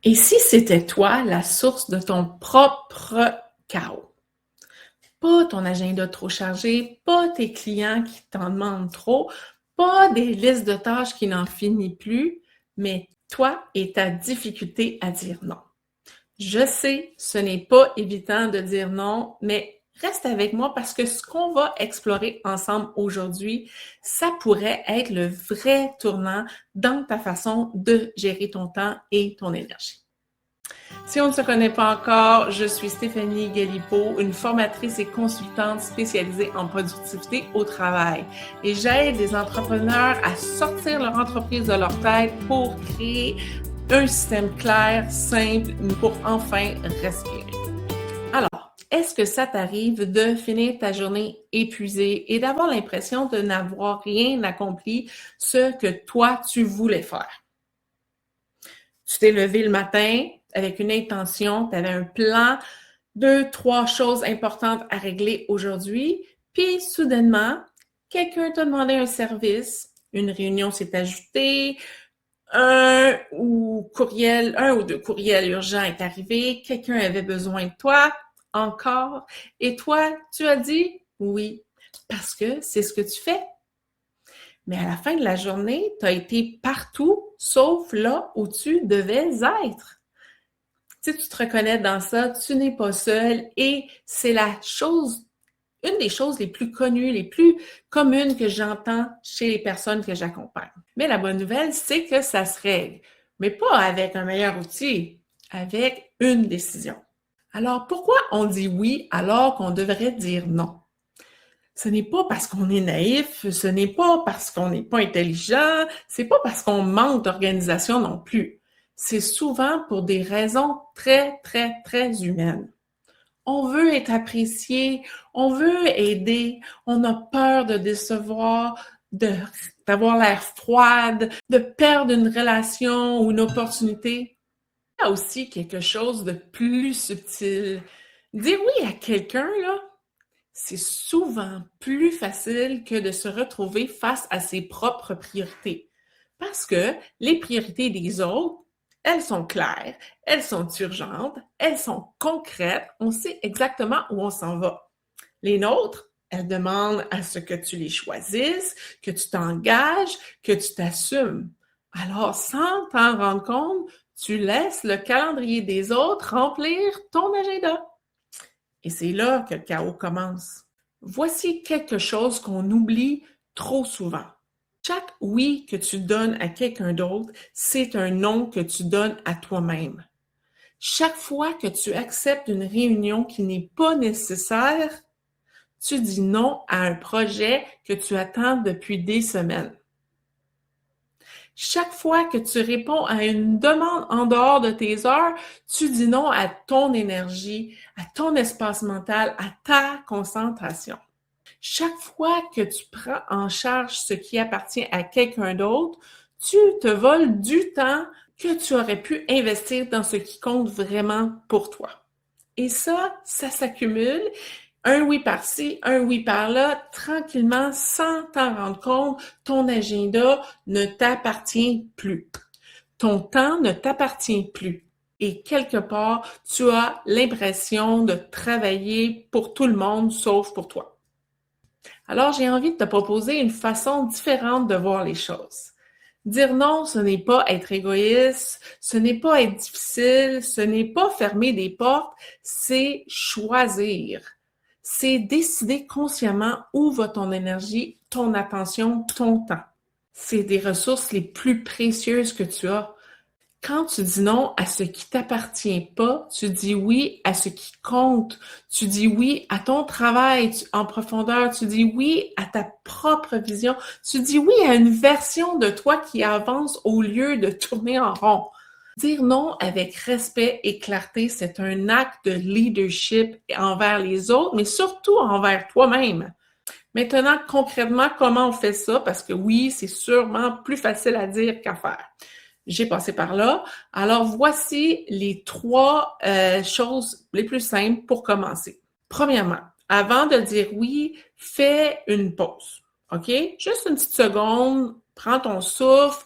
Et si c'était toi la source de ton propre chaos? Pas ton agenda trop chargé, pas tes clients qui t'en demandent trop, pas des listes de tâches qui n'en finissent plus, mais toi et ta difficulté à dire non. Je sais, ce n'est pas évident de dire non, mais reste avec moi parce que ce qu'on va explorer ensemble aujourd'hui, ça pourrait être le vrai tournant dans ta façon de gérer ton temps et ton énergie. Si on ne se connaît pas encore, je suis Stéphanie Galipo, une formatrice et consultante spécialisée en productivité au travail. Et j'aide les entrepreneurs à sortir leur entreprise de leur tête pour créer un système clair, simple, pour enfin respirer. Alors, est-ce que ça t'arrive de finir ta journée épuisée et d'avoir l'impression de n'avoir rien accompli ce que toi, tu voulais faire? Tu t'es levé le matin avec une intention, tu avais un plan, 2, 3 choses importantes à régler aujourd'hui, puis soudainement, quelqu'un t'a demandé un service, une réunion s'est ajoutée, un ou deux courriels urgents est arrivé, quelqu'un avait besoin de toi, encore, et toi, tu as dit oui, parce que c'est ce que tu fais. Mais à la fin de la journée, tu as été partout, sauf là où tu devais être. Si tu te reconnais dans ça, tu n'es pas seul et c'est une des choses les plus connues, les plus communes que j'entends chez les personnes que j'accompagne. Mais la bonne nouvelle, c'est que ça se règle, mais pas avec un meilleur outil, avec une décision. Alors, pourquoi on dit oui alors qu'on devrait dire non? Ce n'est pas parce qu'on est naïf, ce n'est pas parce qu'on n'est pas intelligent, c'est pas parce qu'on manque d'organisation non plus. C'est souvent pour des raisons très, très, très humaines. On veut être apprécié, on veut aider, on a peur de décevoir, d'avoir l'air froide, de perdre une relation ou une opportunité. Il y a aussi quelque chose de plus subtil. Dire oui à quelqu'un, là, c'est souvent plus facile que de se retrouver face à ses propres priorités. Parce que les priorités des autres, elles sont claires, elles sont urgentes, elles sont concrètes, on sait exactement où on s'en va. Les nôtres, elles demandent à ce que tu les choisisses, que tu t'engages, que tu t'assumes. Alors, sans t'en rendre compte, tu laisses le calendrier des autres remplir ton agenda. Et c'est là que le chaos commence. Voici quelque chose qu'on oublie trop souvent. Chaque oui que tu donnes à quelqu'un d'autre, c'est un non que tu donnes à toi-même. Chaque fois que tu acceptes une réunion qui n'est pas nécessaire, tu dis non à un projet que tu attends depuis des semaines. Chaque fois que tu réponds à une demande en dehors de tes heures, tu dis non à ton énergie, à ton espace mental, à ta concentration. Chaque fois que tu prends en charge ce qui appartient à quelqu'un d'autre, tu te voles du temps que tu aurais pu investir dans ce qui compte vraiment pour toi. Et ça s'accumule. Un oui par-ci, un oui par-là, tranquillement, sans t'en rendre compte, ton agenda ne t'appartient plus. Ton temps ne t'appartient plus. Et quelque part, tu as l'impression de travailler pour tout le monde sauf pour toi. Alors, j'ai envie de te proposer une façon différente de voir les choses. Dire non, ce n'est pas être égoïste, ce n'est pas être difficile, ce n'est pas fermer des portes, c'est choisir. C'est décider consciemment où va ton énergie, ton attention, ton temps. C'est des ressources les plus précieuses que tu as. Quand tu dis non à ce qui t'appartient pas, tu dis oui à ce qui compte. Tu dis oui à ton travail en profondeur. Tu dis oui à ta propre vision. Tu dis oui à une version de toi qui avance au lieu de tourner en rond. Dire non avec respect et clarté, c'est un acte de leadership envers les autres, mais surtout envers toi-même. Maintenant, concrètement, comment on fait ça? Parce que oui, c'est sûrement plus facile à dire qu'à faire. J'ai passé par là. Alors, voici les 3 choses les plus simples pour commencer. Premièrement, avant de dire oui, fais une pause. OK? Juste une petite seconde, prends ton souffle,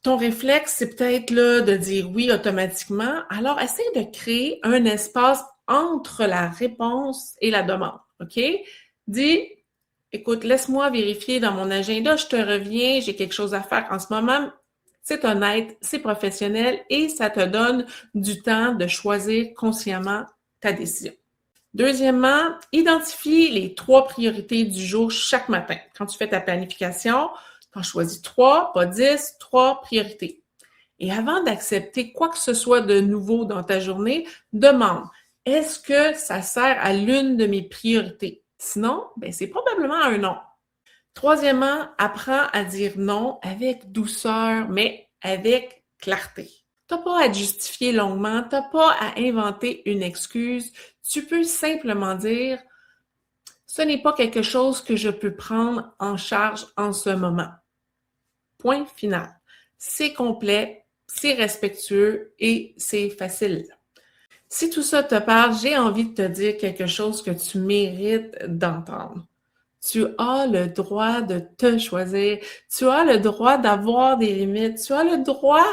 Ton réflexe, c'est peut-être là de dire oui automatiquement. Alors, essaie de créer un espace entre la réponse et la demande, OK? Dis, écoute, laisse-moi vérifier dans mon agenda, je te reviens, j'ai quelque chose à faire en ce moment. C'est honnête, c'est professionnel et ça te donne du temps de choisir consciemment ta décision. Deuxièmement, identifie les 3 priorités du jour chaque matin. Quand tu fais ta planification, tu en choisis 3, pas 10, 3 priorités. Et avant d'accepter quoi que ce soit de nouveau dans ta journée, demande, est-ce que ça sert à l'une de mes priorités? Sinon, c'est probablement un non. Troisièmement, apprends à dire non avec douceur, mais avec clarté. Tu n'as pas à te justifier longuement, tu n'as pas à inventer une excuse. Tu peux simplement dire « Ce n'est pas quelque chose que je peux prendre en charge en ce moment. » Point final. C'est complet, c'est respectueux et c'est facile. Si tout ça te parle, j'ai envie de te dire quelque chose que tu mérites d'entendre. Tu as le droit de te choisir. Tu as le droit d'avoir des limites. Tu as le droit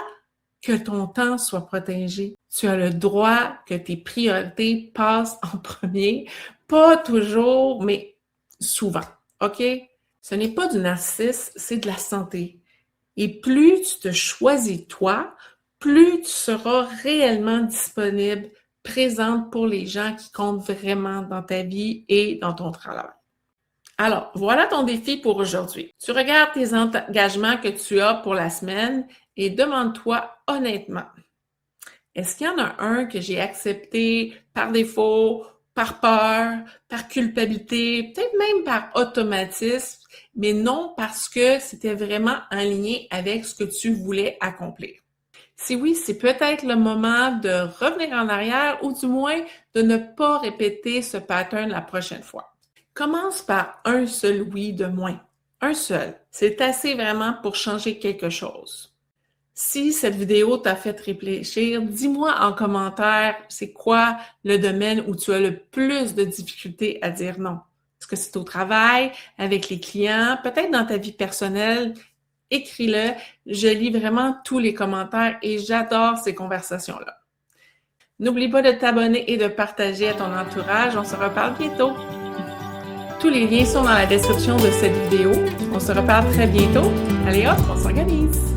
que ton temps soit protégé. Tu as le droit que tes priorités passent en premier. Pas toujours, mais souvent. OK? Ce n'est pas du narcissisme, c'est de la santé. Et plus tu te choisis toi, plus tu seras réellement disponible, présente pour les gens qui comptent vraiment dans ta vie et dans ton travail. Alors, voilà ton défi pour aujourd'hui. Tu regardes tes engagements que tu as pour la semaine et demande-toi honnêtement, est-ce qu'il y en a un que j'ai accepté par défaut, par peur, par culpabilité, peut-être même par automatisme, mais non parce que c'était vraiment en lien avec ce que tu voulais accomplir? Si oui, c'est peut-être le moment de revenir en arrière ou du moins de ne pas répéter ce pattern la prochaine fois. Commence par un seul oui de moins. Un seul. C'est assez vraiment pour changer quelque chose. Si cette vidéo t'a fait réfléchir, dis-moi en commentaire c'est quoi le domaine où tu as le plus de difficultés à dire non. Est-ce que c'est au travail, avec les clients, peut-être dans ta vie personnelle? Écris-le. Je lis vraiment tous les commentaires et j'adore ces conversations-là. N'oublie pas de t'abonner et de partager à ton entourage. On se reparle bientôt. Tous les liens sont dans la description de cette vidéo. On se reparle très bientôt. Allez hop, on s'organise!